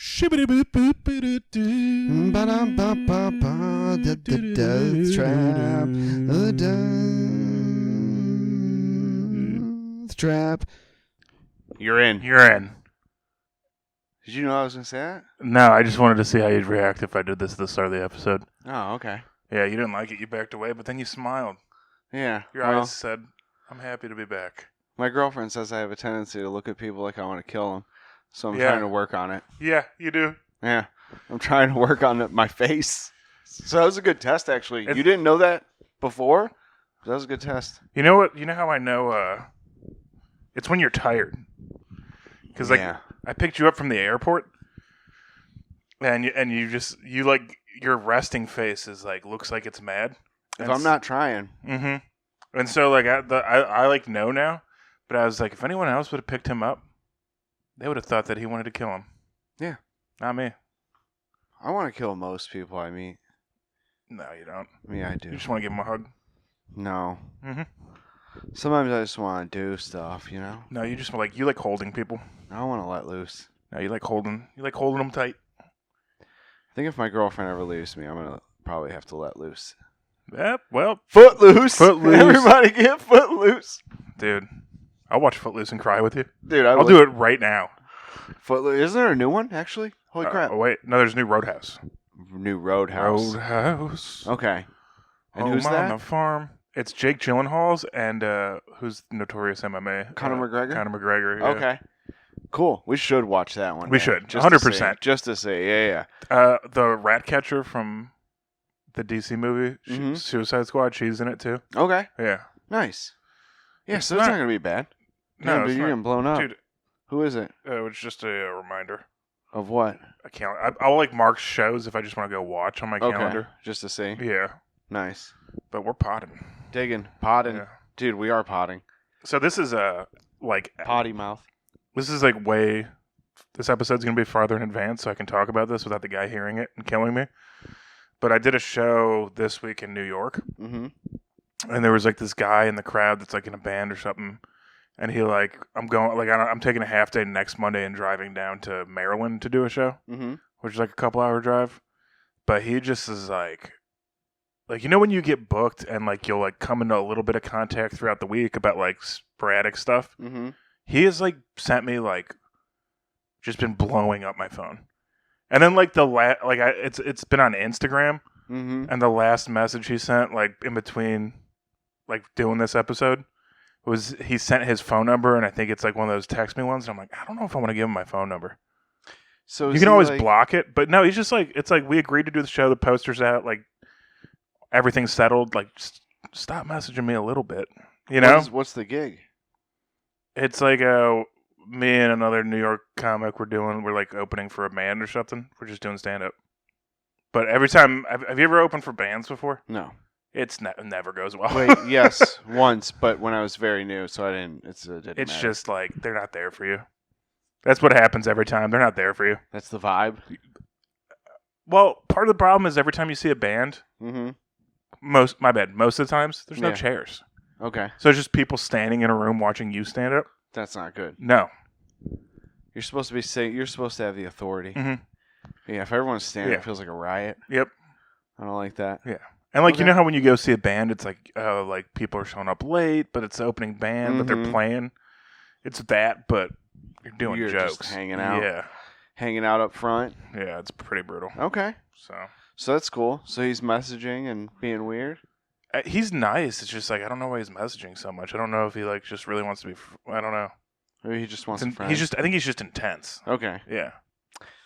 Ba-dum-ba-ba-ba, the death trap, the death trap. You're in. Did you know I was going to say that? No, I just wanted to see how you'd react if I did this at the start of the episode. Oh, okay. Yeah, you didn't like it. You backed away, but then you smiled. Yeah. Your eyes said, I'm happy to be back. My girlfriend says I have a tendency to look at people like I want to kill them. So I'm trying to work on it. Yeah, you do. Yeah. I'm trying to work on my face. So that was a good test, actually. You didn't know that before? That was a good test. You know what? You know how I know? It's when you're tired. Because I picked you up from the airport, and you like your resting face is like looks like it's mad. If I'm not trying. Mm-hmm. And so like I like know now, but I was like, if anyone else would have picked him up, they would have thought that he wanted to kill him. Yeah. Not me. I want to kill most people I meet. No, you don't. Yeah, I do. You just want to give him a hug? No. Mm-hmm. Sometimes I just want to do stuff, you know? No, you just you like holding people. I don't want to let loose. No, you like holding them tight. I think if my girlfriend ever leaves me, I'm going to probably have to let loose. Yeah, well. Footloose. Everybody get Footloose. Dude, I'll watch Footloose and cry with you. Dude, I'll do it right now. Footloose. Isn't there a new one, actually? Holy crap. Oh, wait. No, there's a new Roadhouse. New Roadhouse. Roadhouse. Okay. And Home who's that? on the farm. It's Jake Gyllenhaal's and who's notorious MMA? Conor McGregor? Conor McGregor, yeah. Okay. Cool. We should watch that one. We should. 100%. Just to see. Yeah. The rat catcher from the DC movie, Suicide Squad, she's in it too. Okay. Yeah. Nice. Yeah, so it's not going to be bad. No, dude, you're getting blown up. Dude. Who is it? It was just a reminder. Of what? I'll like mark shows if I just want to go watch on my calendar. Just to see. Yeah. Nice. But we're potting. Digging. Potting. Yeah. Dude, we are potting. So this is potty mouth. This is this episode's going to be farther in advance so I can talk about this without the guy hearing it and killing me. But I did a show this week in New York. Mm-hmm. And there was this guy in the crowd that's in a band or something. And he I'm taking a half day next Monday and driving down to Maryland to do a show, which is a couple hour drive. But he just is you know when you get booked and you'll come into a little bit of contact throughout the week about sporadic stuff. Mm-hmm. He has sent me just been blowing up my phone, and then it's been on Instagram, and the last message he sent in between doing this episode. Was he sent his phone number, and I think it's one of those text me ones, and I'm I don't know if I want to give him my phone number. So you can always block it, but no, he's just we agreed to do the show, the poster's out, everything's settled, just stop messaging me a little bit, you know? What's the gig? It's me and another New York comic we're opening for a band or something. We're just doing stand-up. But every time, have you ever opened for bands before? No. It never goes well. Wait, yes, once, but when I was very new, so I didn't. It didn't It's matter. just they're not there for you. That's what happens every time. They're not there for you. That's the vibe. Well, part of the problem is every time you see a band, most of the times there's no chairs. Okay. So it's just people standing in a room watching you stand up. That's not good. No. You're supposed to be you're supposed to have the authority. Mm-hmm. Yeah. If everyone's standing, it feels like a riot. Yep. I don't like that. Yeah. And you know how when you go see a band, it's people are showing up late, but it's the opening band, but they're playing. It's that, but you're doing jokes, just hanging out. Yeah, hanging out up front. Yeah, it's pretty brutal. Okay, so that's cool. So he's messaging and being weird. He's nice. It's just I don't know why he's messaging so much. I don't know if he just really wants to be. I don't know. Maybe he just wants a friend. I think he's just intense. Okay. Yeah.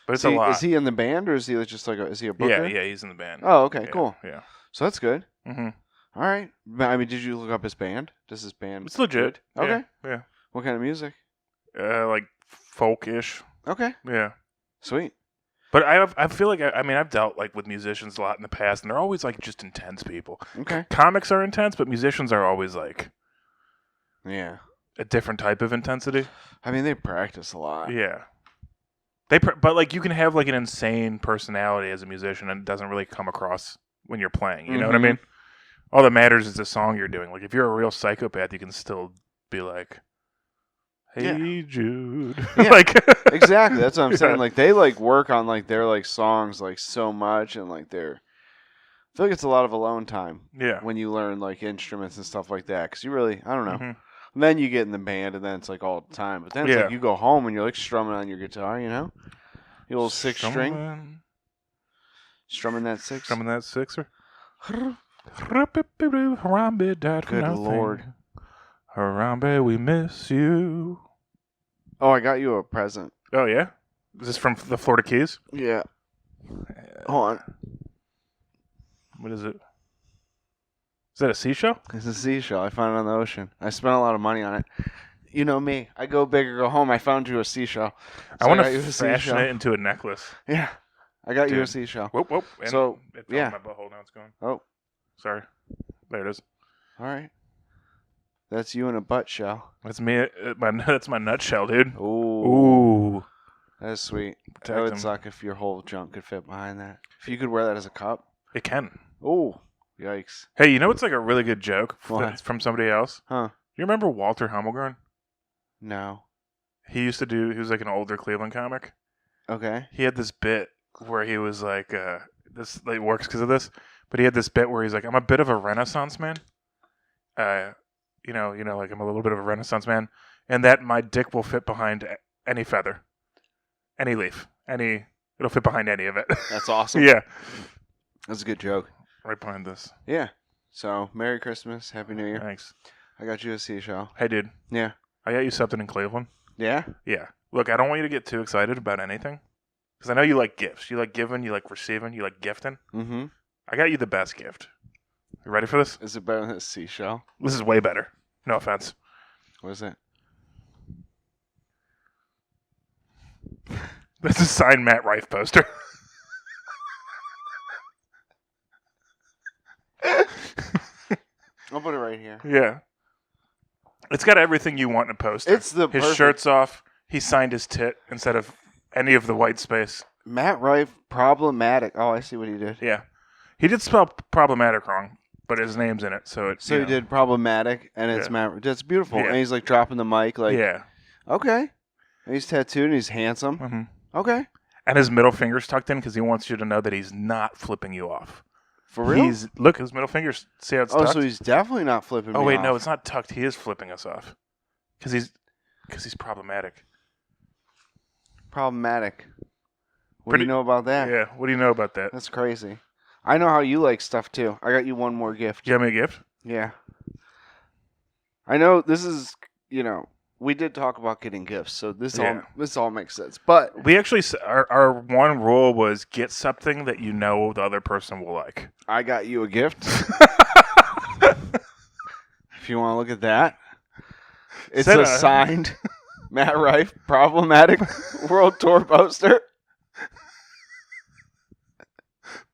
But it's a lot. Is he in the band or is he just is he a booker? Yeah, he's in the band. Oh, okay, cool. Yeah. So that's good. Mm-hmm. All right. I mean, did you look up his band? Does his band? It's legit. Okay. Yeah. What kind of music? Folk-ish. Okay. Yeah. Sweet. But I feel I've dealt with musicians a lot in the past, and they're always just intense people. Okay. Comics are intense, but musicians are always yeah, a different type of intensity. I mean, they practice a lot. Yeah. But you can have an insane personality as a musician, and it doesn't really come across when you're playing. You know what I mean? All that matters is the song you're doing. If you're a real psychopath, you can still be Hey Jude. Yeah. Like Exactly. That's what I'm saying. Yeah. Like they like work on like their like songs like so much, and like they're. I feel like it's a lot of alone time Yeah. when you learn like instruments and stuff like that, because you really, I don't know. Mhm. And then you get in the band, and then it's like all the time. But then it's Yeah. like you go home and you're like strumming on your guitar, you know, the old six string, strumming that six. Strumming that sixer. Harambe died for Good nothing. Lord. Harambe, we miss you. Oh, I got you a present. Oh yeah, is this from the Florida Keys? Yeah. Hold on. What is it? Is that a seashell? It's a seashell. I found it on the ocean. I spent a lot of money on it. You know me. I go big or go home. I found you a seashell. I So want got you to a fashion seashell. it into a necklace. Yeah. I got you a Dude. seashell. Whoop whoop. And So, it fell yeah. in my butthole. Now it's gone. Oh, Sorry. There it is. all right. That's you in a butt shell. That's me. That's my nutshell, dude. Ooh. Ooh. That's sweet. Protect That would him. suck if your whole junk could fit behind that. If you could wear that as a cup. It can. Ooh. Yikes. Hey, you know what's like a really good joke What? that's from somebody else? Huh. You remember Walter Hamilgren? No. He was like an older Cleveland comic. Okay. He had this bit where he was like, this like works because of this, but he had this bit where he's like, I'm a bit of a Renaissance man. You know, like I'm a little bit of a Renaissance man, and that my dick will fit behind any feather, any leaf, it'll fit behind any of it. That's awesome. Yeah. That's a good joke. Right behind this. Yeah. So, Merry Christmas. Happy New Year. Thanks. I got you a seashell. Hey, dude. Yeah. I got you something in Cleveland. Yeah? Yeah. Look, I don't want you to get too excited about anything, because I know you like gifts. You like giving, you like receiving, you like gifting. Mm-hmm. I got you the best gift. You ready for this? Is it better than a seashell? This is way better. No offense. What is it? That's a signed Matt Rife poster. I'll put it right here. Yeah. It's got everything you want in a poster. It's the his perfect- shirt's off. He signed his tit instead of any of the white space. Matt Rife, problematic. Oh, I see what he did. Yeah. He did spell problematic wrong, but his name's in it, so it's So he did problematic, and it's Yeah. Matt. That's beautiful. Yeah. And he's like dropping the mic, like, Yeah. okay. And he's tattooed and he's handsome. hmm Okay. And his middle finger's tucked in because he wants you to know that he's not flipping you off. For real? Look, his middle finger's, see how it's tucked? So he's definitely not flipping me Oh wait, off. no, it's not tucked. He is flipping us off because he's problematic. Problematic. What do you know about that? Yeah. What do you know about that? That's crazy. I know how you like stuff, too. I got you one more gift. You have me a gift? Yeah. I know this is, we did talk about getting gifts, so this all makes sense. But We actually our one rule was get something that you know the other person will like. I got you a gift. If you want to look at that. It's a signed Matt Rife problematic world tour poster.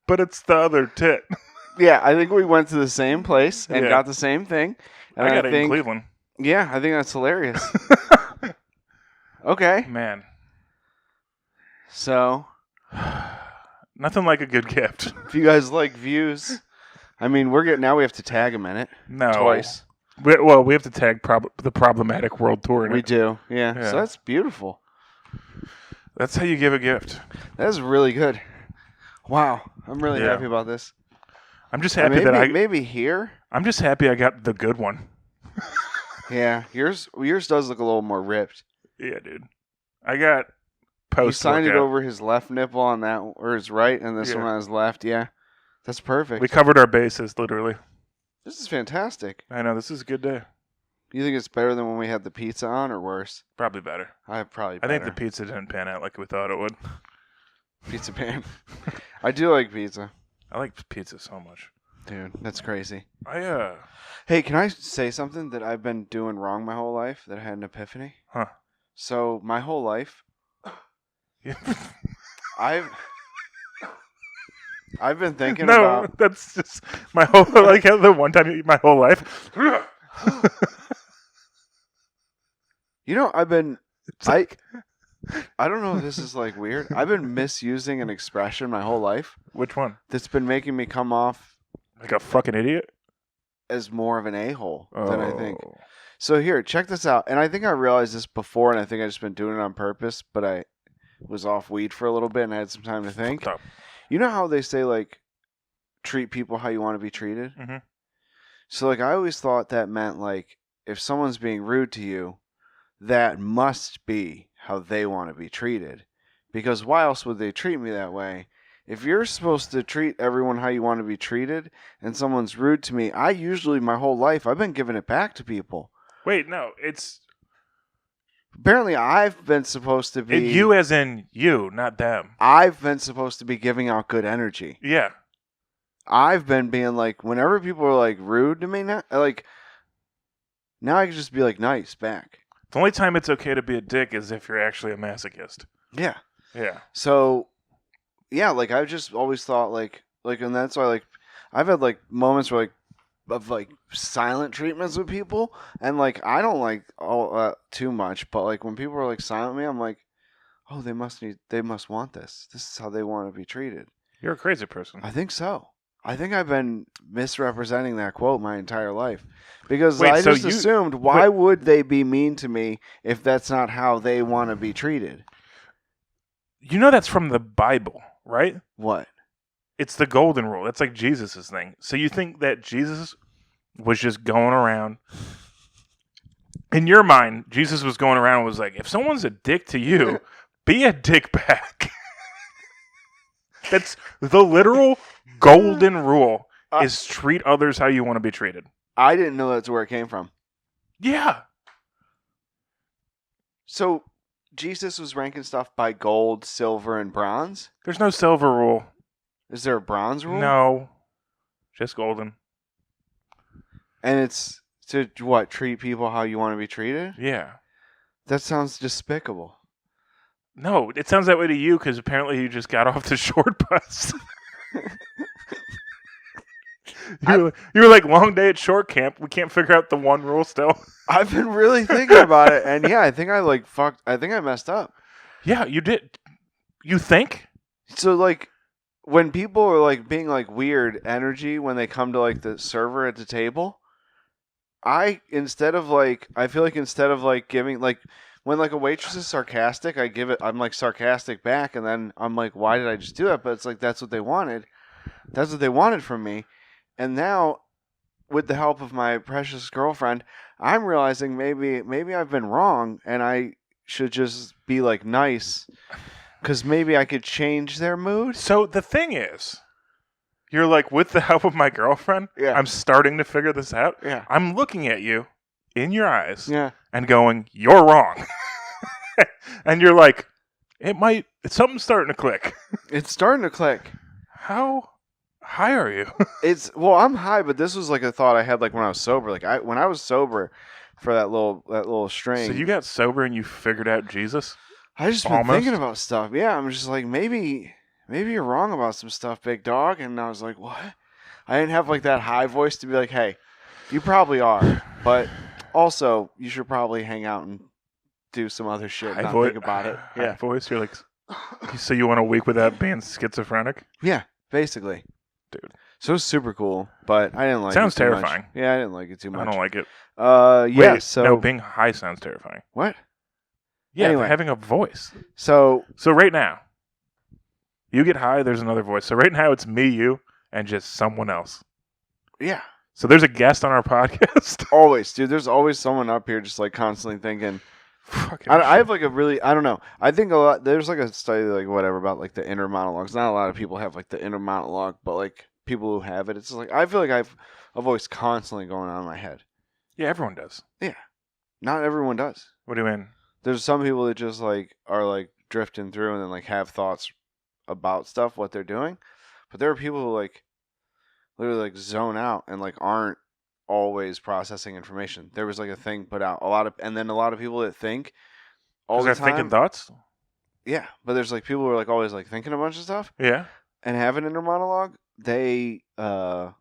But it's the other tit. Yeah, I think we went to the same place and Yeah. got the same thing. And I got it in think, Cleveland. yeah, I think that's hilarious. Okay. Man. So, Nothing like a good gift. if you guys like views, I mean, now we have to tag him in it No. twice. We have to tag the problematic world tour in We it. do. Yeah. Yeah. So that's beautiful. That's how you give a gift. That is really good. Wow. I'm really Yeah. happy about this. I'm just happy Maybe here. I'm just happy I got the good one. Yeah. Yours does look a little more ripped. Yeah, dude. I got He signed it workout. over his left nipple on that, or his right, and this Yeah. one on his left. Yeah. That's perfect. We covered our bases, literally. This is fantastic. I know, this is a good day. You think it's better than when we had the pizza on, or worse? Probably better. I I think the pizza didn't pan out like we thought it would. pizza pan. I do like pizza. I like pizza so much. Dude, that's crazy. I Hey, can I say something that I've been doing wrong my whole life that I had an epiphany? Huh. So, my whole life, I've been thinking no, about... that's just my whole like the one time my whole life. I've been... I don't know if this is like weird. I've been misusing an expression my whole life Which one? that's been making me come off Like a fucking idiot? as more of an a-hole than I think. Oh. So here, check this out. And I think I realized this before, and I think I just been doing it on purpose. But I was off weed for a little bit and I had some time to think. Fucked up. You know how they say like treat people how you want to be treated? Mm-hmm. So like I always thought that meant like if someone's being rude to you, that must be how they want to be treated. Because why else would they treat me that way? If you're supposed to treat everyone how you want to be treated and someone's rude to me, I usually my whole life I've been giving it back to people. Wait, no, it's Apparently I've been supposed to be you as in you, not them. I've been supposed to be giving out good energy. Yeah. I've been being like whenever people are like rude to me now like now I can just be like nice back. The only time it's okay to be a dick is if you're actually a masochist. Yeah. Yeah. So, yeah, like I've just always thought like, and that's why like I've had like moments where like of like silent treatments with people, and like I don't like all too much, but like when people are like silent with me, I'm like, oh, they must want this. This is how they want to be treated. You're a crazy person. I think so. I think I've been misrepresenting that quote my entire life because Wait, I so just assumed why would they be mean to me if that's not how they want to be treated? You know that's from the Bible, right? What? It's the golden rule. That's like Jesus' thing. So you think that Jesus was just going around. In your mind, Jesus was going around and was like, if someone's a dick to you, be a dick back. That's the literal golden rule is treat others how you want to be treated. I didn't know that's where it came from. Yeah. So Jesus was ranking stuff by gold, silver, and bronze? There's no silver rule. Is there a bronze rule? No. Just golden. And it's to what? Treat people how you want to be treated? Yeah. That sounds despicable. No, it sounds that way to you because apparently you just got off the short bus. You were like, long day at short camp. We can't figure out the one rule still. I've been really thinking about it, and yeah, I think I messed up. Yeah, you did. You think? So like, when people are like being like weird energy when they come to like the server at the table, I feel like instead of like giving like when like a waitress is sarcastic, I'm like sarcastic back, and then I'm like, why did I just do that? But it's like that's what they wanted. That's what they wanted from me. And now, with the help of my precious girlfriend, I'm realizing maybe I've been wrong, and I should just be like nice, because maybe I could change their mood. So the thing is, you're like, with the help of my girlfriend, Yeah. I'm starting to figure this out. Yeah. I'm looking at you in your eyes Yeah. and going, you're wrong. And you're like, something's starting to click. It's starting to click. How high are you? I'm high, but this was like a thought I had like when I was sober. Like when I was sober for that little string. So you got sober and you figured out Jesus? I just been thinking about stuff. Yeah, I'm just like maybe you're wrong about some stuff, big dog. And I was like, what? I didn't have like that high voice to be like, hey, you probably are, but also you should probably hang out and do some other shit. And not think about it. Yeah, High voice. You're like, so you want a week without being schizophrenic? Yeah, basically. Dude. So it was super cool, but I didn't like Sounds it too terrifying. much. Yeah, I didn't like it too much. I don't like it. Yeah, Wait, so... No, being high sounds terrifying. What? Yeah, Anyway. having a voice. So right now, you get high, there's another voice. So right now it's me, you, and just someone else. yeah. So there's a guest on our podcast. Always, dude. There's always someone up here just like constantly thinking... I have like a really, I don't know. I think a lot, there's like a study like whatever about like the inner monologues. Not a lot of people have like the inner monologue, but like people who have it, it's just like, I feel like I have a voice constantly going on in my head. Yeah, everyone does. Yeah. Not everyone does. What do you mean? There's some people that just like are like drifting through and then like have thoughts about stuff, what they're doing. But there are people who like literally like zone out and like aren't always processing information. There was like a thing put out and then a lot of people that think all the time. Thinking thoughts? Yeah, but there's like people who are like always like thinking a bunch of stuff Yeah. and have an inner monologue. They don't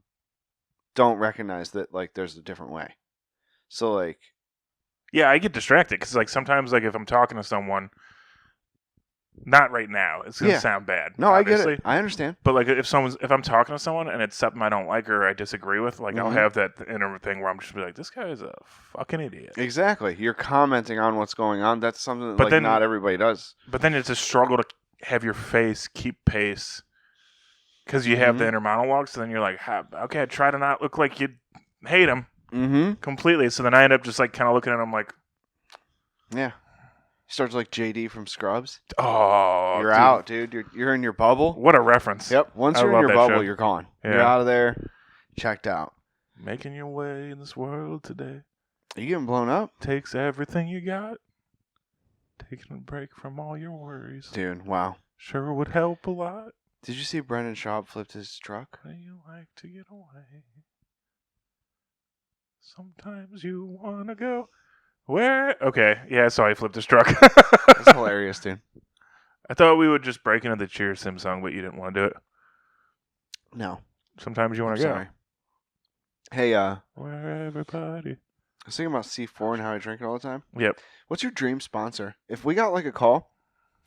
recognize that like there's a different way. So like, Yeah, I get distracted because like sometimes like if I'm talking to someone, Not right now. It's gonna sound bad. No, obviously. I get it. I understand. But like if I'm talking to someone and it's something I don't like or I disagree with, like I'll have that inner thing where I'm just be like, this guy is a fucking idiot. Exactly. You're commenting on what's going on. That's something that then, not everybody does. But then it's a struggle to have your face keep pace because you have the inner monologue. So then you're like, okay, try to not look like you hate him completely. So then I end up just like kind of looking at him like, yeah. Starts like JD from Scrubs. Oh, you're out, dude. You're in your bubble. What a reference. Yep. Once you're in your bubble, you're gone. Yeah. You're out of there. Checked out. Making your way in this world today. Are you getting blown up? Takes everything you got. Taking a break from all your worries. Dude, wow. Sure would help a lot. Did you see Brendan Schaub flipped his truck? You like to get away. Sometimes you want to go. Where? Okay, yeah, I saw he flipped his truck. That's hilarious, dude. I thought we would just break into the Cheers Sim song, but you didn't want to do it. No. Sometimes you want to go. Sorry. Hey, where everybody. I was thinking about C4 and how I drink it all the time. Yep. What's your dream sponsor? If we got like a call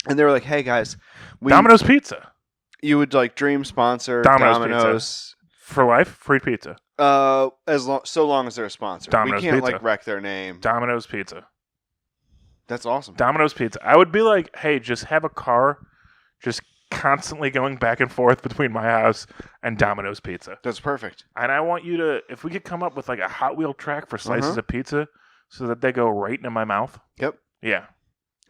and they were like, hey guys, Domino's Pizza. You would like dream sponsor Domino's. For life, free pizza. So long as they're a sponsor. Domino's we can't Pizza. like wreck their name. Domino's Pizza. That's awesome. Domino's Pizza. I would be like, hey, just have a car just constantly going back and forth between my house and Domino's Pizza. That's perfect. And I want you to, if we could come up with like a Hot Wheel track for slices of pizza so that they go right into my mouth. Yep. Yeah.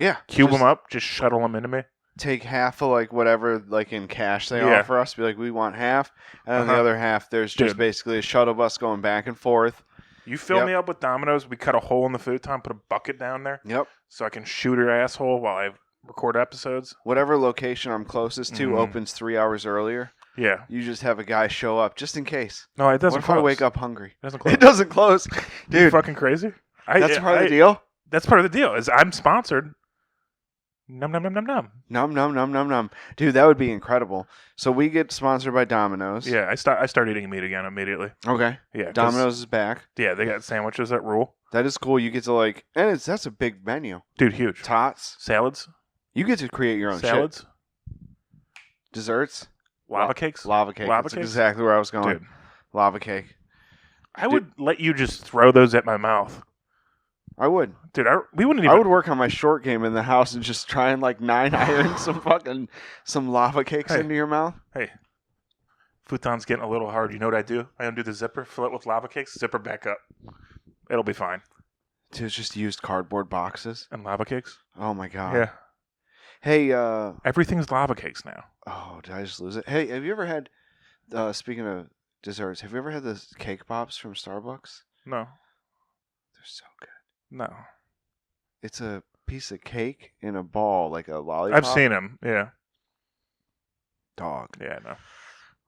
Yeah. Cube them up, just shuttle them into me. Take half of like whatever like in cash they offer us. Be like, we want half. And then the other half, there's just basically a shuttle bus going back and forth. You fill me up with Domino's. We cut a hole in the futon, put a bucket down there. Yep. So I can shoot her asshole while I record episodes. Whatever location I'm closest to opens 3 hours earlier. Yeah. You just have a guy show up just in case. No, it doesn't What if close. I wake up hungry? It doesn't close. It doesn't close. Dude. You're fucking crazy? That's part of the deal? That's part of the deal. Is I'm sponsored. Num num num num num. Num num num num num. Dude, that would be incredible. So we get sponsored by Domino's. Yeah, I start eating meat again immediately. Okay. Yeah. Domino's is back. Yeah, they got sandwiches that rule. That is cool. You get to like, and that's a big menu. Dude, huge. Tots. Salads. You get to create your own salads. Shit. Desserts. Lava cakes. Lava cake. That's exactly where I was going. Dude. Lava cake. I would let you just throw those at my mouth. I would. Dude, we wouldn't even... I would work on my short game in the house and just try and like 9-iron some lava cakes into your mouth. Hey, futon's getting a little hard. You know what I do? I undo the zipper, fill it with lava cakes, zipper back up. It'll be fine. Dude, it's just used cardboard boxes. And lava cakes? Oh my god. Yeah. Hey, everything's lava cakes now. Oh, did I just lose it? Hey, have you ever had, speaking of desserts, have you ever had the cake pops from Starbucks? No. They're so good. No. It's a piece of cake in a ball, like a lollipop. I've seen them, yeah. Dog. Yeah, no.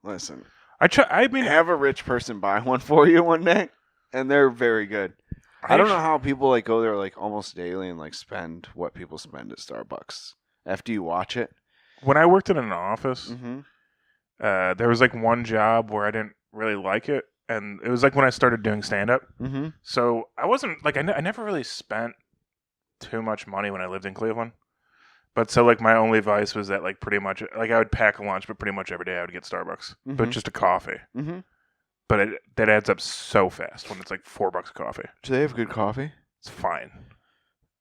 Listen. I mean, have a rich person buy one for you one day, and they're very good. I don't know how people like go there like almost daily and like spend what people spend at Starbucks after you watch it. When I worked in an office, there was like one job where I didn't really like it. And it was like when I started doing stand-up. Mm-hmm. So I wasn't, like, I never really spent too much money when I lived in Cleveland. But so, like, my only vice was that, like, pretty much, like, I would pack a lunch, but pretty much every day I would get Starbucks. But just a coffee. Mm-hmm. But that adds up so fast when it's, like, $4 a coffee. Do they have good coffee? It's fine.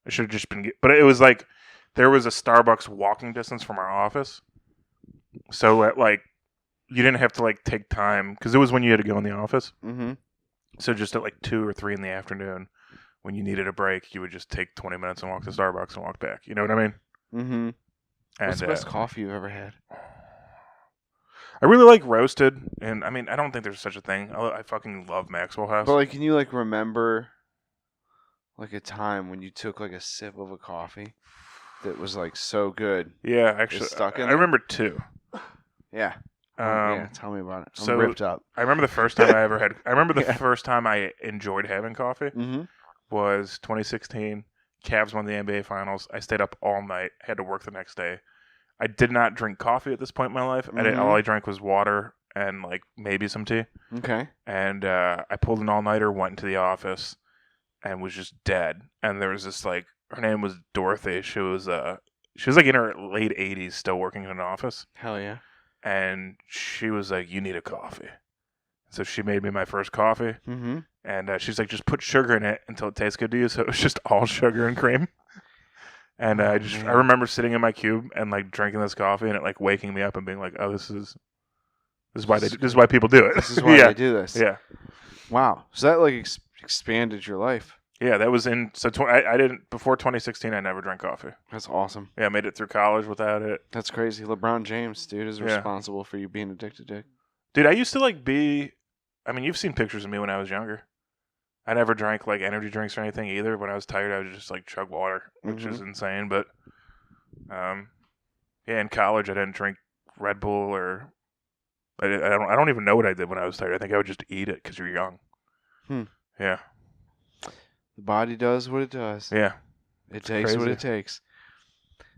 I should have just been, but it was, like, there was a Starbucks walking distance from our office. So, at, like, you didn't have to, like, take time, because it was when you had to go in the office. Mm-hmm. So just at, like, 2 or 3 in the afternoon, when you needed a break, you would just take 20 minutes and walk to Starbucks and walk back. You know what I mean? Mm-hmm. And, what's the best coffee you've ever had? I really like roasted, and, I mean, I don't think there's such a thing. I fucking love Maxwell House. But, like, can you, like, remember, like, a time when you took, like, a sip of a coffee that was, like, so good? Yeah, actually, I remember 2. Yeah. Yeah, tell me about it. I'm ripped up. I remember the first time I ever had. I remember the first time I enjoyed having coffee was 2016. Cavs won the NBA Finals. I stayed up all night. Had to work the next day. I did not drink coffee at this point in my life. All I drank was water and like maybe some tea. Okay. And I pulled an all-nighter, went into the office, and was just dead. And there was this like her name was Dorothy. She was she was like in her late 80s, still working in an office, Hell yeah. and she was like, "You need a coffee." So she made me my first coffee, Mm-hmm. and she's like, "Just put sugar in it until it tastes good to you." So it was just all sugar and cream. And I Man. remember sitting in my cube and like drinking this coffee, and it like waking me up and being like, "Oh, this is why this is why people do it. This is why yeah, they do this. yeah, Wow. So that like expanded your life. yeah." That was in I didn't before 2016. I never drank coffee. That's awesome. Yeah, I made it through college without it. That's crazy. LeBron James, dude, is Yeah. responsible for you being addicted to it. Dude, I used to like be. I mean, you've seen pictures of me when I was younger. I never drank like energy drinks or anything either. When I was tired, I would just like chug water, which is insane. But, yeah, in college, I didn't drink Red Bull or I don't even know what I did when I was tired. I think I would just eat it because you're young. Yeah, The body does what it does. yeah. It takes what it takes.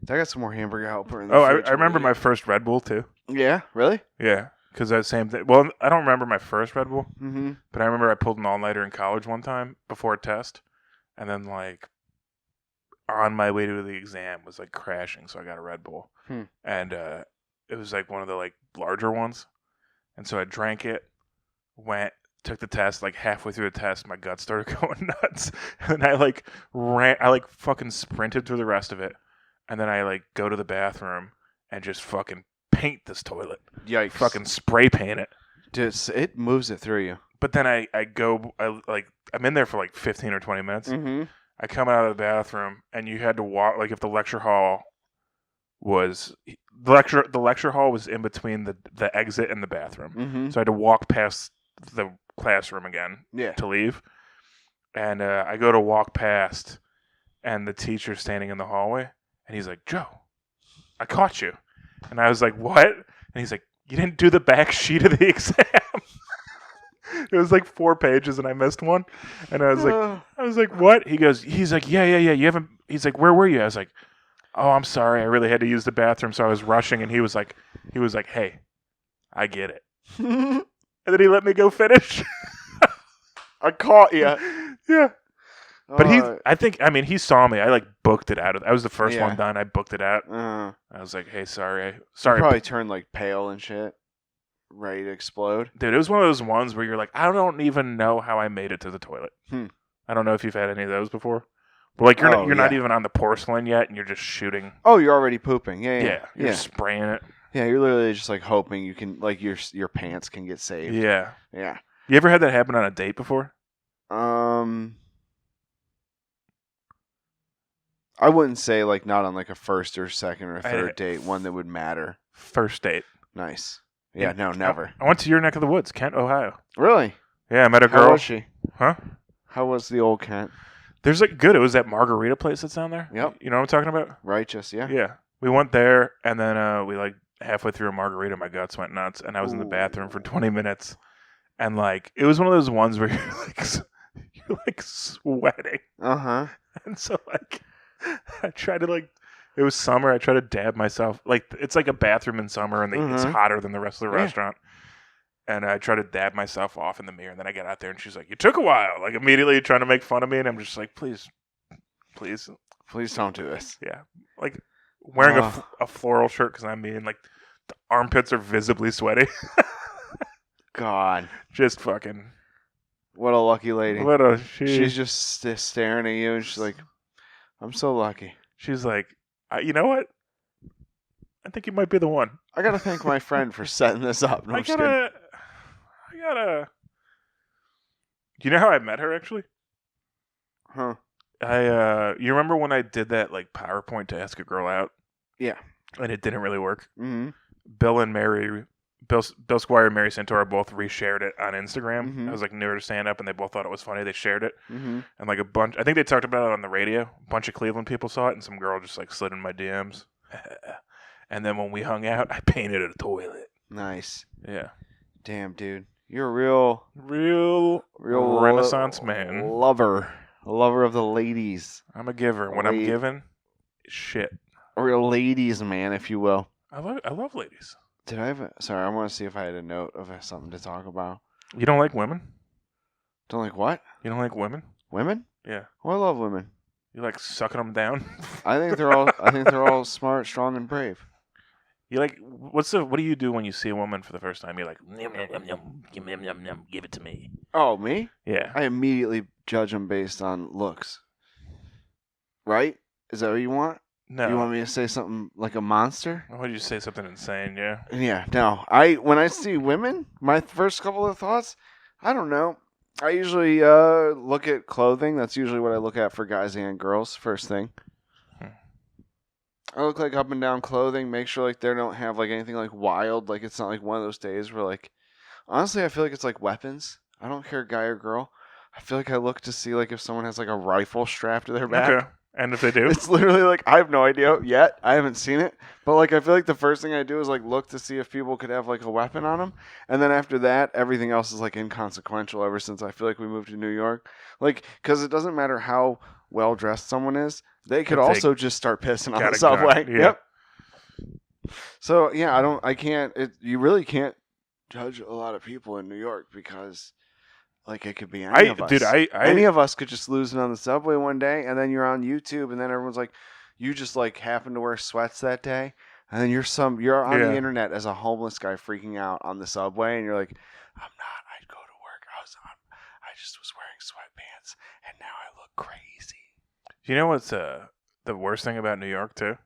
I got some more hamburger helper in the Oh, fridge I remember already. my first Red Bull too. Yeah, really? Yeah, because that same thing. Well, I don't remember my first Red Bull, Mm-hmm. but I remember I pulled an all-nighter in college one time before a test, and then like on my way to the exam was like crashing, so I got a Red Bull, and it was like one of the like larger ones, and so I drank it, took the test. Like halfway through the test, my gut started going nuts, and I like fucking sprinted through the rest of it, and then I like go to the bathroom and just fucking paint this toilet. Yikes. Fucking spray paint it. Just, it moves it through you. But then I'm in there for like 15 or 20 minutes. Mm-hmm. I come out of the bathroom and you had to walk, like if the lecture hall was in between the exit and the bathroom. Mm-hmm. So I had to walk past the classroom again to leave. And I go to walk past and the teacher's standing in the hallway and he's like, "Joe, I caught you." And I was like, "What?" And he's like, "You didn't do the back sheet of the exam." It was like 4 pages and I missed one. And I was like, "What?" He's like, yeah. You haven't, he's like, "Where were you?" I was like, "Oh, I'm sorry. I really had to use the bathroom. So I was rushing." And he was like, "Hey, I get it." And then he let me go finish. I caught you. Yeah. But he saw me. I like booked it out. I was the first one done. I booked it out. I was like, "Hey, sorry." Probably turned like pale and shit. Ready to explode. Dude, it was one of those ones where you're like, I don't even know how I made it to the toilet. I don't know if you've had any of those before. But like you're not even on the porcelain yet and you're just shooting. Oh, you're already pooping. Yeah. You're spraying it. Yeah, you're literally just like hoping you can, like, your pants can get saved. Yeah. Yeah. You ever had that happen on a date before? I wouldn't say like not on like a first or second or third date, one that would matter. First date. Nice. Yeah, no, never. I went to your neck of the woods, Kent, Ohio. Really? Yeah, I met a girl. How was she? Huh? How was the old Kent? There's like good. It was that margarita place that's down there. Yep. You know what I'm talking about? Righteous, yeah. Yeah. We went there and then we like halfway through a margarita, my guts went nuts and I was in the bathroom for 20 minutes. And like it was one of those ones where you're like sweating. Uh-huh. And so like I tried to like it was summer. I tried to dab myself. Like it's like a bathroom in summer and it's hotter than the rest of the restaurant. And I tried to dab myself off in the mirror and then I got out there and she's like, "You took a while." Like immediately trying to make fun of me and I'm just like, please don't do this. Yeah. Like wearing a floral shirt because I'm mean. Like the armpits are visibly sweaty. God. Just fucking. What a lucky lady. She's just staring at you and she's like, "I'm so lucky." She's like, "You know what? I think you might be the one." I gotta thank my friend for setting this up. No, I gotta. You know how I met her actually? Huh? You remember when I did that like PowerPoint to ask a girl out? Yeah. And it didn't really work. Mm-hmm. Bill Squire and Mary Santora both reshared it on Instagram. Mm-hmm. I was like newer to stand up and they both thought it was funny. They shared it. Mm-hmm. And like I think they talked about it on the radio. A bunch of Cleveland people saw it and some girl just like slid in my DMs. And then when we hung out, I painted a toilet. Nice. Yeah. Damn, dude. You're a real Renaissance man. Lover. A lover of the ladies. I'm a giver. When I'm giving, shit. A real ladies man, if you will. I love ladies. Did I have sorry, I want to see if I had a note of something to talk about. You don't like women? Don't like what? You don't like women? Women? Yeah. Well, I love women. You like sucking them down? I think they're all smart, strong, and brave. You like what do you do when you see a woman for the first time? You're like, yum, yum, yum, yum, yum, yum, yum, give it to me. Oh, me? Yeah. I immediately judge them based on looks. Right? Is that what you want? No. You want me to say something like a monster? Why would you say something insane? Yeah. Yeah. No. When I see women, my first couple of thoughts, I don't know. I usually look at clothing. That's usually what I look at for guys and girls. First thing. I look like up and down clothing. Make sure like they don't have like anything like wild. Like it's not like one of those days where like. Honestly, I feel like it's like weapons. I don't care guy or girl. I feel like I look to see like if someone has like a rifle strapped to their back. Okay. And if they do, it's literally like I have no idea yet. I haven't seen it, but like I feel like the first thing I do is like look to see if people could have like a weapon on them, and then after that, everything else is like inconsequential. Ever since I feel like we moved to New York, like because it doesn't matter how well dressed someone is, they could also just start pissing on the subway. Yeah. Yep. So yeah, I can't. You really can't judge a lot of people in New York because. Like it could be any of us. Dude, any of us could just lose it on the subway one day, and then you're on YouTube, and then everyone's like, you just like happen to wear sweats that day, and then you're on the internet as a homeless guy freaking out on the subway, and you're like, I'm not. I'd go to work. I just was wearing sweatpants, and now I look crazy. You know what's the worst thing about New York too?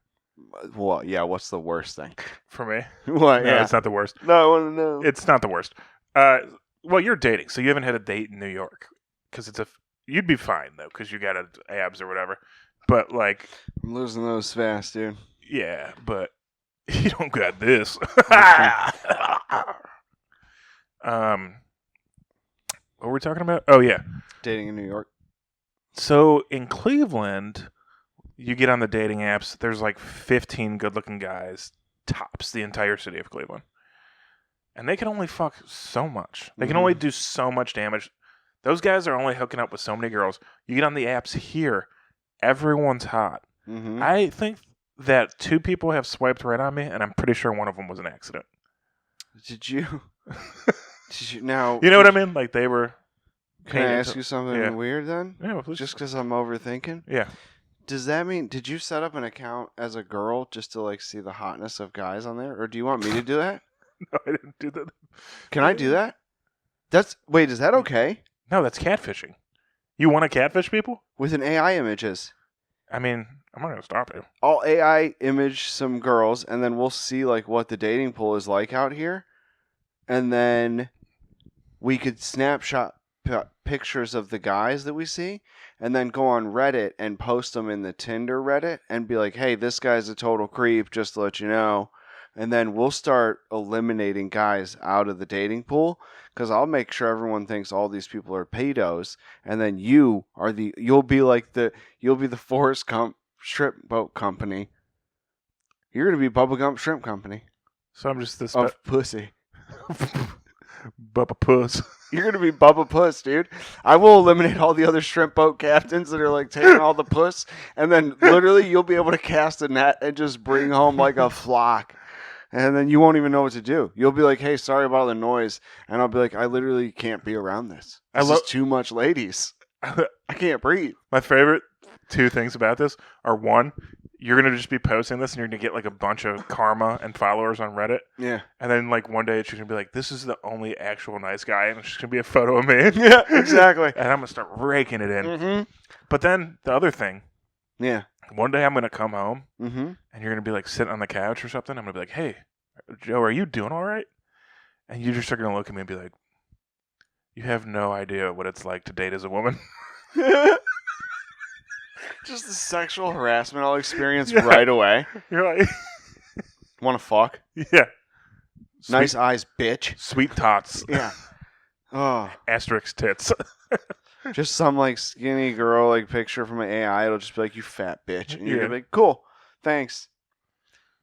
Well, yeah. What's the worst thing for me? What? No, it's not the worst. No, I want to know. It's not the worst. Well, you're dating, so you haven't had a date in New York because you'd be fine though because you got abs or whatever. But like, I'm losing those fast, dude. Yeah, but you don't got this. What were we talking about? Oh yeah, dating in New York. So in Cleveland, you get on the dating apps. There's like 15 good-looking guys tops the entire city of Cleveland. And they can only fuck so much. They can only do so much damage. Those guys are only hooking up with so many girls. You get on the apps here, everyone's hot. Mm-hmm. I think that 2 people have swiped right on me, and I'm pretty sure one of them was an accident. Did you? Now? You know what I mean? Like they were. Can I ask you something weird then? Yeah, please. Just because I'm overthinking. Yeah. Does that mean did you set up an account as a girl just to like see the hotness of guys on there, or do you want me to do that? No, I didn't do that. Can I do that? Is that okay? No, that's catfishing. You want to catfish people? With an AI images. I mean, I'm not going to stop you. I'll AI image some girls, and then we'll see like what the dating pool is like out here. And then we could snapshot pictures of the guys that we see, and then go on Reddit and post them in the Tinder Reddit and be like, hey, this guy's a total creep, just to let you know. And then we'll start eliminating guys out of the dating pool because I'll make sure everyone thinks all these people are pedos, and then you'll be the Forrest Gump Shrimp Boat Company. You're gonna be Bubba Gump Shrimp Company. So I'm just this of pussy. Bubba Puss. You're gonna be Bubba Puss, dude. I will eliminate all the other shrimp boat captains that are like taking all the puss, and then literally you'll be able to cast a net and just bring home like a flock. And then you won't even know what to do. You'll be like, hey, sorry about all the noise. And I'll be like, I literally can't be around this. This is too much ladies. I can't breathe. My favorite 2 things about this are, 1, you're going to just be posting this and you're going to get like a bunch of karma and followers on Reddit. Yeah. And then like one day it's just going to be like, this is the only actual nice guy. And it's just going to be a photo of me. Yeah, exactly. And I'm going to start raking it in. Mm-hmm. But then the other thing. Yeah. One day I'm going to come home and you're going to be like sitting on the couch or something. I'm going to be like, hey, Joe, are you doing all right? And you just are going to look at me and be like, you have no idea what it's like to date as a woman. Just the sexual harassment I'll experience right away. You're like, want to fuck? Yeah. Nice eyes, bitch. Sweet tots. Yeah. Oh. Asterisk tits. Just some like skinny girl like picture from an AI. It'll just be like, you fat bitch. And you're Yeah. gonna be like, cool. Thanks.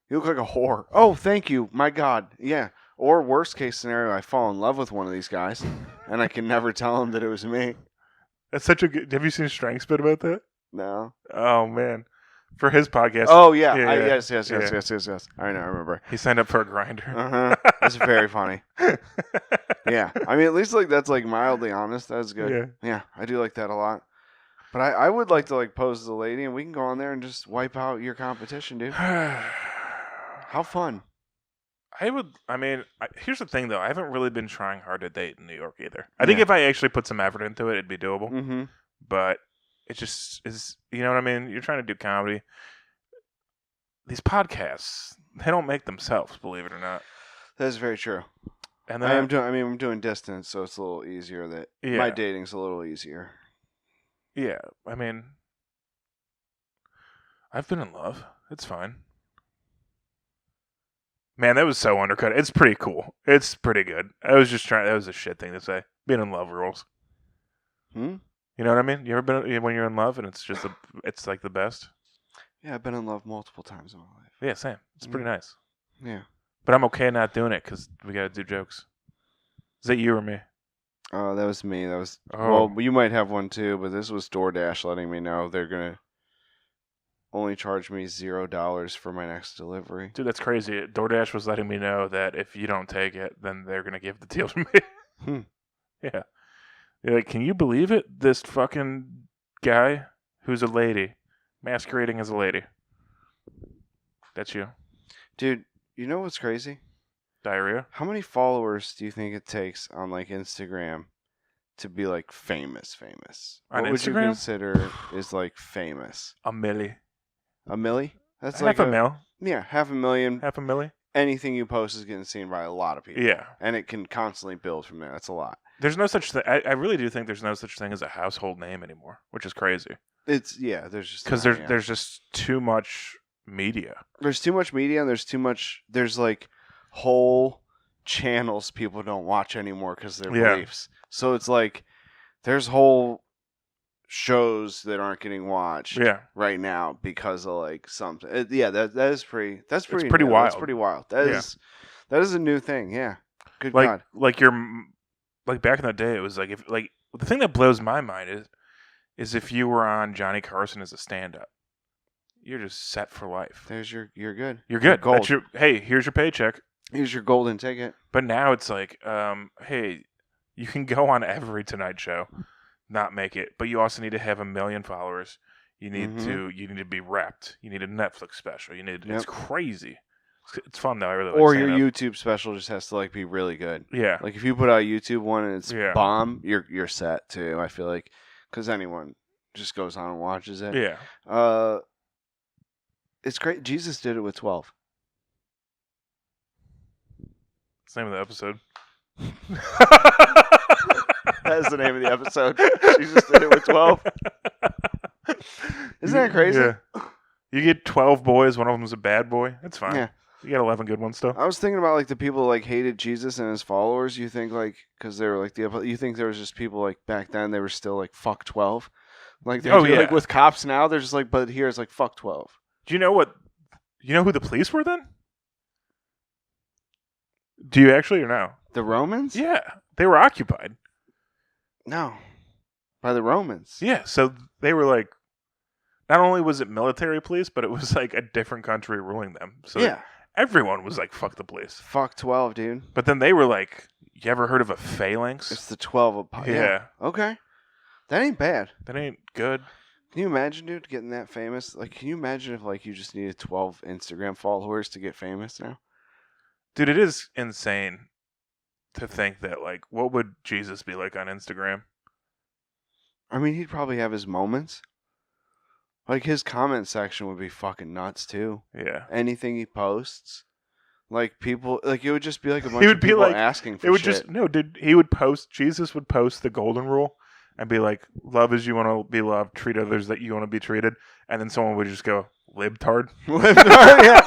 You look like a whore. Oh, thank you. My God. Yeah. Or worst case scenario, I fall in love with one of these guys, and I can never tell him that it was me. That's such a good. Have you seen Strength's bit about that? No. Oh man, for his podcast. Oh yeah. Yeah, Yes. yeah. I know. I remember. He signed up for a grinder. Uh-huh. That's very funny. Yeah. I mean, at least like that's like mildly honest. That's good. Yeah. Yeah. I do like that a lot. But I would like to like pose as a lady, and we can go on there and just wipe out your competition, dude. How fun! Here's the thing though. I haven't really been trying hard to date in New York either. I think if I actually put some effort into it, it'd be doable. Mm-hmm. But it just is. You know what I mean? You're trying to do comedy. These podcasts, they don't make themselves, believe it or not. That's very true. And I'm doing distance, so it's a little easier. My dating's a little easier. Yeah, I mean, I've been in love. It's fine. Man, that was so undercut. It's pretty cool. It's pretty good. That was a shit thing to say. Being in love rules. Hmm? You know what I mean? You ever been when you're in love and it's like the best? Yeah, I've been in love multiple times in my life. Yeah, same. It's pretty nice. Yeah. But I'm okay not doing it because we got to do jokes. Is that you or me? Oh, that was me. Well, you might have one too, but this was DoorDash letting me know they're going to only charge me $0 for my next delivery. Dude, that's crazy. DoorDash was letting me know that if you don't take it, then they're going to give the deal to me. Yeah. You're like, can you believe it? This fucking guy who's a lady, masquerading as a lady. That's you. Dude, you know what's crazy? Diarrhea? How many followers do you think it takes on like Instagram to be like famous? On what would you Instagram? consider is like famous? A milli. A milli? That's Half like a mil. Yeah, 500,000. Half a milli. Anything you post is getting seen by a lot of people. Yeah. And it can constantly build from there. That's a lot. There's no such thing. I really do think there's no such thing as a household name anymore, which is crazy. There's just because there's just too much media. There's too much media, and there's like whole channels people don't watch anymore because of their beliefs. So it's like there's whole shows that aren't getting watched right now because of like something. That's pretty wild. That's pretty wild. That is a new thing. Yeah. Good God. Like back in the day, it was like the thing that blows my mind is if you were on Johnny Carson as a stand-up, you're just set for life. You're good. You're good. Gold. Hey, here's your paycheck. Here's your golden ticket. But now it's like, hey, you can go on every Tonight Show, not make it, but you also need to have 1 million followers. You need to be repped. You need a Netflix special. It's crazy. It's fun though. I really like or your YouTube special just has to like be really good. Yeah. Like if you put out a YouTube one and it's bomb, you're set too. I feel like because anyone just goes on and watches it. Yeah. It's great. Jesus did it with 12. That's the name of the episode. That's the name of the episode. Jesus did it with 12. Isn't that crazy? Yeah. You get 12 boys. One of them is a bad boy. That's fine. Yeah. You got 11 good ones still. I was thinking about like the people like hated Jesus and his followers. You think like because they were like you think there was just people like back then they were still like fuck 12, like they like with cops now they're just like but here it's like fuck 12. Do you know what? You know who the police were then? Do you actually or no? The Romans? Yeah, they were occupied. No, by the Romans. Yeah, so they were like, not only was it military police, but it was like a different country ruling them. So everyone was like, fuck the police. Fuck 12, dude. But then they were like, you ever heard of a phalanx? It's the 12 of Yeah. Okay. That ain't bad. That ain't good. Can you imagine, dude, getting that famous? Like, can you imagine if like you just needed 12 Instagram followers to get famous now? Dude, it is insane to think that, like, what would Jesus be like on Instagram? I mean, he'd probably have his moments. Like, his comment section would be fucking nuts, too. Yeah. Anything he posts. Like, people, like, it would just be like a bunch of people asking for shit. Jesus would post the golden rule and be like, love as you want to be loved, treat others that you want to be treated. And then someone would just go, libtard. Libtard, yeah.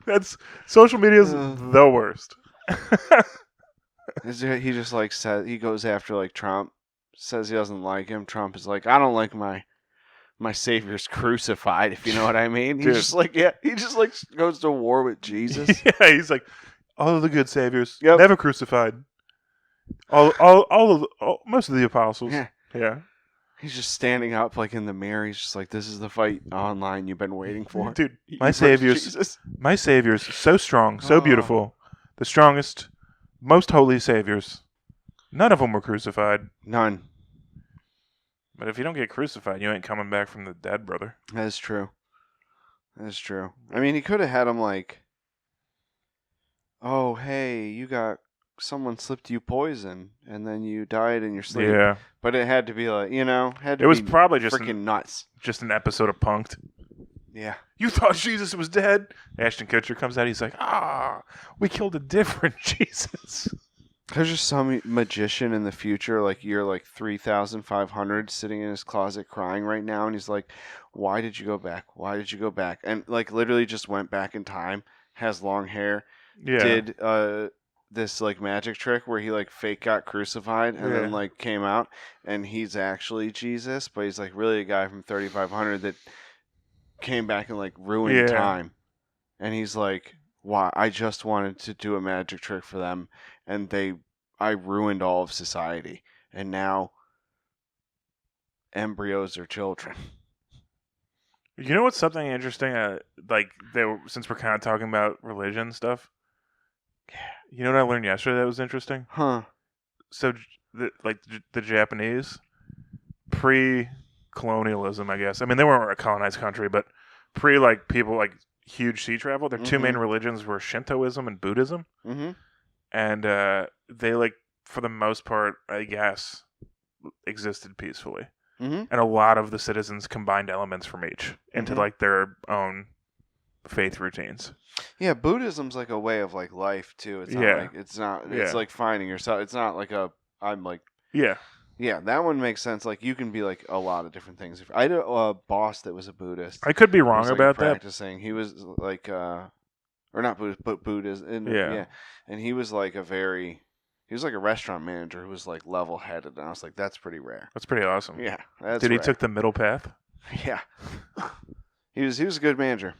That's social media's the worst. He just like said he goes after like Trump, says he doesn't like him. Trump is like, I don't like my savior's crucified, if you know what I mean. He just like goes to war with Jesus. Yeah, he's like, all of the good saviors never crucified. Most of the apostles. Yeah. He's just standing up like in the mirror. He's just like, this is the fight online you've been waiting for. Dude, my savior's so strong, so beautiful. The strongest most holy saviors, none of them were crucified. None. But if you don't get crucified, you ain't coming back from the dead, brother. That is true. That is true. I mean, he could have had him like, oh, hey, someone slipped you poison, and then you died in your sleep. Yeah. But it had to be like, it was probably just freaking nuts. Just an episode of Punk'd. Yeah. You thought Jesus was dead? Ashton Kutcher comes out. He's like, we killed a different Jesus. There's just some magician in the future, like year like 3,500, sitting in his closet crying right now, and he's like, "Why did you go back? Why did you go back?" And like literally just went back in time. Has long hair. Yeah. Did this like magic trick where he like fake got crucified and then like came out, and he's actually Jesus, but he's like really a guy from 3,500 that came back and like ruined time, and he's like, "Why? I just wanted to do a magic trick for them, and I ruined all of society, and now embryos are children." You know what's something interesting? Since we're kind of talking about religion stuff, you know what I learned yesterday that was interesting? Huh? So, the Japanese, pre-colonialism, I guess. I mean, they weren't a colonized country, but people huge sea travel. Their two main religions were Shintoism and Buddhism. Mm-hmm. And they for the most part, I guess, existed peacefully. Mm-hmm. And a lot of the citizens combined elements from each into their own faith routines. Yeah, Buddhism's like a way of like life too. It's not it's like finding yourself. It's not like yeah, that one makes sense. Like you can be like a lot of different things. I had a boss that was a Buddhist. I could be wrong about practicing. He was like or not Buddhist, but Buddhist. And, and he was like he was like a restaurant manager who was like level headed, and I was like, that's pretty rare. That's pretty awesome. Yeah, that's Dude, he rare. took the middle path. Yeah, he was a good manager.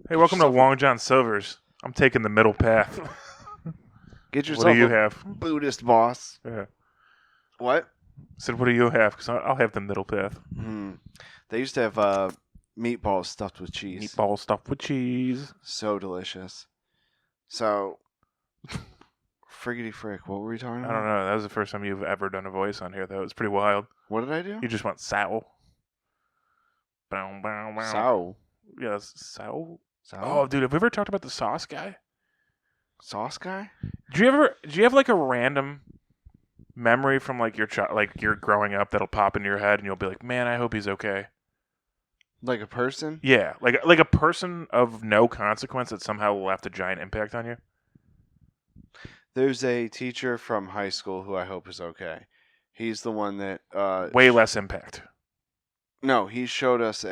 Hey, welcome to Long John Silver's. I'm taking the middle path. Get yourself what do you have? Buddhist boss. Yeah. What? I said, what do you have? Because I'll have the middle path. They used to have meatballs stuffed with cheese. Meatballs stuffed with cheese. So delicious. So, friggity frick, what were we talking about? I don't know. That was the first time you've ever done a voice on here, though. It was pretty wild. What did I do? You just went sow. Bow, bow, bow. Sow? Yeah, that's sow. Sow? Oh, dude, have we ever talked about the sauce guy? Sauce guy? Do you have like a random memory from like your growing up that'll pop into your head and you'll be like, man, I hope he's okay? Like a person? Yeah, like a person of no consequence that somehow left a giant impact on you. There's a teacher from high school who I hope is okay. He's the one that way less impact. No, he showed us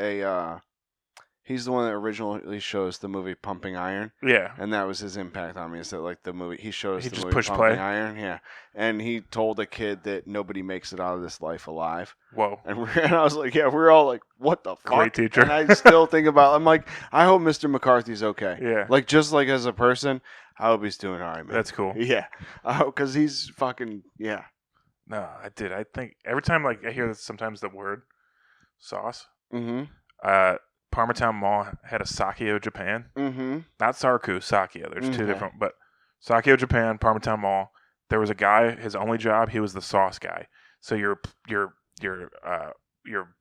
he's the one that originally showed us the movie Pumping Iron. Yeah. And that was his impact on me. Is that like the movie he showed us he the just movie pushed Pumping play. Iron? Yeah. And he told a kid that nobody makes it out of this life alive. Whoa. And I was like, yeah, we're all like, what the fuck? Great teacher. And I still think I'm like, I hope Mr. McCarthy's okay. Yeah. Like, just like as a person, I hope he's doing all right, man. That's cool. Yeah. Because he's fucking, yeah. No, I did. I think every time I hear sometimes the word sauce, Parmesan Mall had a Sakio Japan. Mm-hmm. Not Sarku, Sakio. There's two different, but Sakio Japan, Parmesan Mall. There was a guy. His only job, he was the sauce guy. So your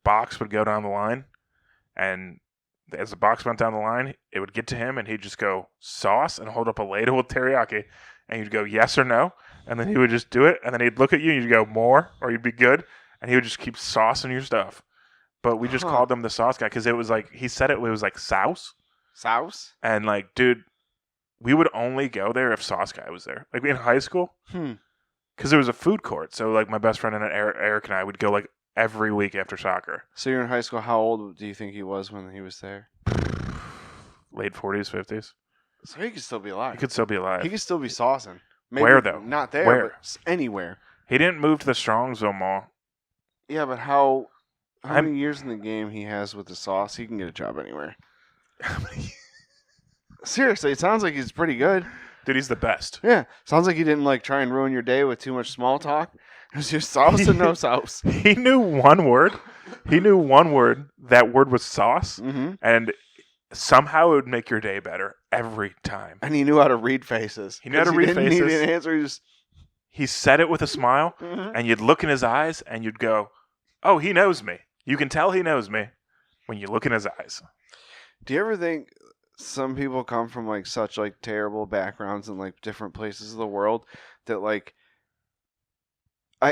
box would go down the line, and as the box went down the line, it would get to him, and he'd just go sauce and hold up a ladle with teriyaki, and you'd go yes or no, and then he would just do it, and then he'd look at you, and you'd go more, or you'd be good, and he would just keep saucing your stuff. But we just called him the sauce guy because it was like he said it was like sauce. Sauce? And like, dude, we would only go there if sauce guy was there. Like in high school, because there was a food court. So like my best friend and Eric and I would go like every week after soccer. So you're in high school. How old do you think he was when he was there? Late 40s, 50s. So he could still be alive. He could still be alive. He could still be saucing. Maybe where though? Not there. Where? But anywhere. He didn't move to the Strongsville Mall. Yeah, but how many years in the game he has with the sauce? He can get a job anywhere. Seriously, it sounds like he's pretty good. Dude, he's the best. Yeah. Sounds like he didn't like try and ruin your day with too much small talk. It was just sauce and no sauce. He knew one word. That word was sauce. Mm-hmm. And somehow it would make your day better. every time. And he knew how to read faces. He knew how to read didn't faces. Need an answer. He said it with a smile, and you'd look in his eyes, and you'd go, "Oh, he knows me." You can tell he knows me when you look in his eyes. Do you ever think some people come from like such like terrible backgrounds in like different places of the world that like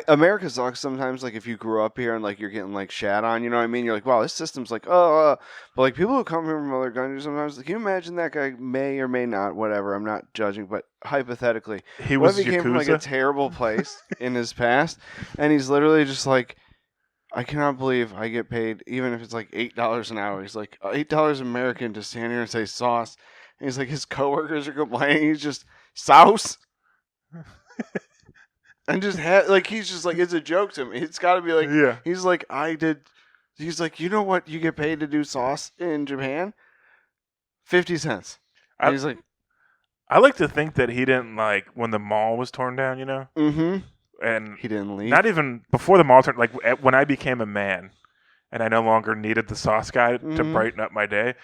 America sucks sometimes, like if you grew up here and like you're getting like shat on, you know what I mean? You're like, wow, this system's like, but like people who come here from other countries sometimes, like, can you imagine that guy may or may not, whatever, I'm not judging, but hypothetically, He what was if he came from like Yakuza. a terrible place in his past and he's literally just like, I cannot believe I get paid, even if it's like $8 an hour. He's like, $8 American to stand here and say sauce. And he's like, his coworkers are complaining. He's just, sauce? And just he's just like, it's a joke to me. It's got to be like, Yeah. he's like, he's like, you know what you get paid to do sauce in Japan? 50 cents. And he's like, I like to think that he didn't like when the mall was torn down, you know? mm-hmm. And He didn't leave. not even before the mall turned, like when I became a man and I no longer needed the sauce guy to brighten up my day,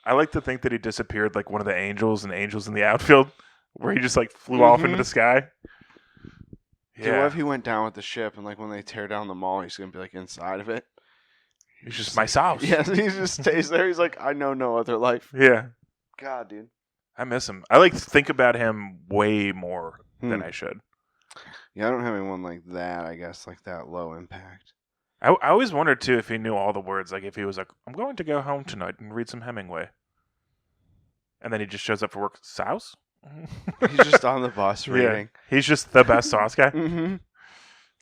I like to think that he disappeared like one of the angels and angels in the outfield where he just like flew off into the sky. Dude, what if he went down with the ship and like when they tear down the mall, he's going to be like inside of it? He's just my sauce. Yeah, he just stays there. He's like, I know no other life. Yeah. God, dude. I miss him. I like to think about him way more than I should. Yeah, I don't have anyone like that, I guess, like that low impact. I always wondered, too, if he knew all the words. Like, if he was like, I'm going to go home tonight and read some Hemingway. And then he just shows up for work. Sauce? He's just on the bus reading. Yeah. He's just the best sauce guy? Mm-hmm.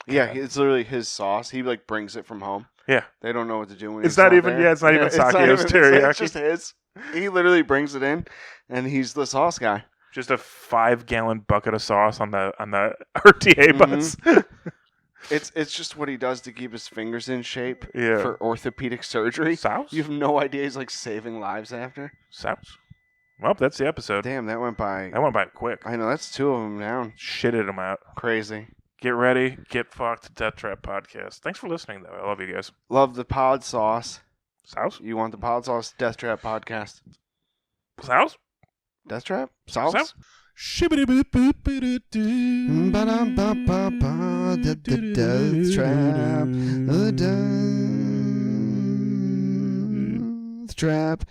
Yeah, it's literally his sauce. He, like, brings it from home. Yeah. They don't know what to do when it's not even, there. yeah, it's not even Sakio's teriyaki. It's just his. He literally brings it in, and he's the sauce guy. Just a 5-gallon bucket of sauce on the RTA bus. It's just what he does to keep his fingers in shape Yeah. for orthopedic surgery. Sauce? You have no idea he's like saving lives after. Sauce. Well, that's the episode. Damn, that went by. That went by quick. I know, that's 2 of them down. Shitted them out. Crazy. Get ready. Get fucked. Death Trap Podcast. Thanks for listening, though. I love you guys. Love the pod sauce. Sauce? You want the pod sauce? Death Trap Podcast. Sauce? Death Trap? Sauce? Sauce? Ba-dum-ba-ba-ba, Death Trap. Death Trap.